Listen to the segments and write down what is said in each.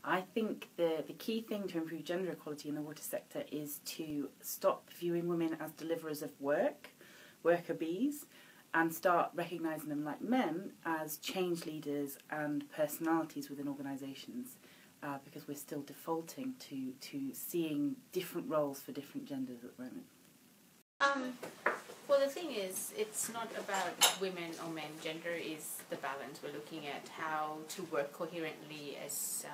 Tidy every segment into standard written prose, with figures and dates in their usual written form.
I think the key thing to improve gender equality in the water sector is to stop viewing women as deliverers of worker bees, and start recognising them like men as change leaders and personalities within organisations, because we're still defaulting to seeing different roles for different genders at the moment. Well, the thing is, it's not about women or men. Gender is the balance. We're looking at how to work coherently as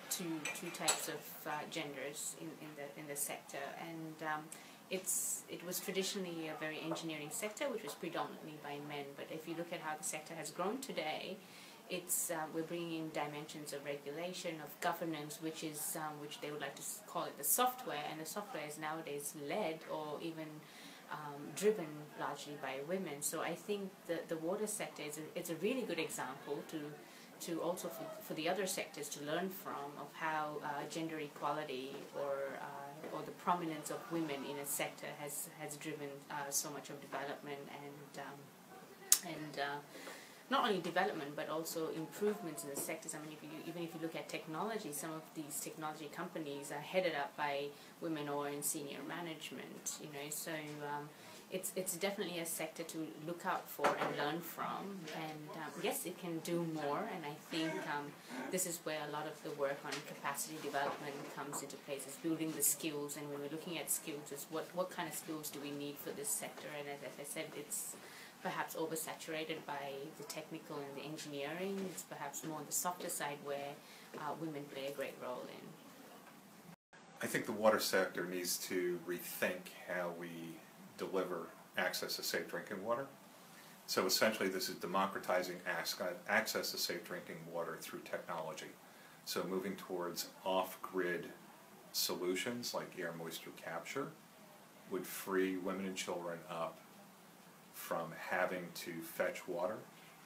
two types of genders in the sector, and it was traditionally a very engineering sector, which was predominantly by men. But if you look at how the sector has grown today, we're bringing in dimensions of regulation, of governance, which they would like to call it the software, and the software is nowadays led or even driven largely by women. So I think the water sector is a really good example to also for the other sectors to learn from, of how gender equality or the prominence of women in a sector has driven so much of development and not only development but also improvements in the sectors. I mean, even if you look at technology, some of these technology companies are headed up by women or in senior management. So it's definitely a sector to look out for and learn from. And yes, it can do more. And I think this is where a lot of the work on capacity development comes into place. Is building the skills. And when we're looking at skills, is what kind of skills do we need for this sector? And as I said, it's perhaps oversaturated by the technical and the engineering. It's perhaps more on the softer side where women play a great role in. I think the water sector needs to rethink how we deliver access to safe drinking water. So essentially this is democratizing access to safe drinking water through technology. So moving towards off-grid solutions like air moisture capture would free women and children up from having to fetch water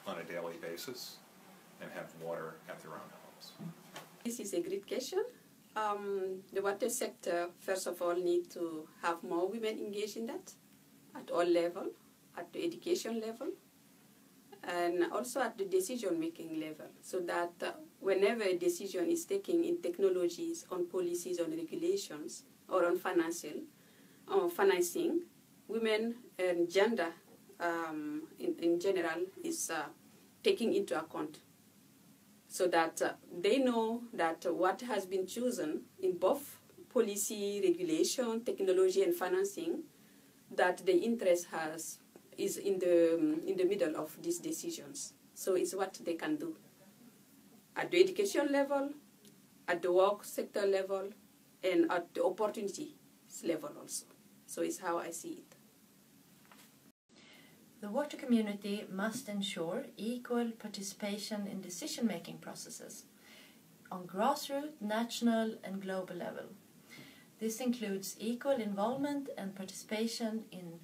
on a daily basis and have water at their own homes. This is a great question. The water sector, first of all, need to have more women engaged in that at all levels, at the education level, and also at the decision-making level, so that whenever a decision is taken in technologies, on policies, on regulations, or on financing, women and gender in general is taken into account, so that they know that what has been chosen in both policy, regulation, technology, and financing, that the interest is in the middle of these decisions. So it's what they can do at the education level, at the work sector level, and at the opportunities level also. So it's how I see it. The water community must ensure equal participation in decision-making processes on grassroots, national and global level. This includes equal involvement and participation in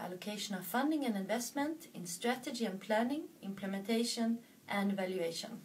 allocation of funding and investment, in strategy and planning, implementation and evaluation.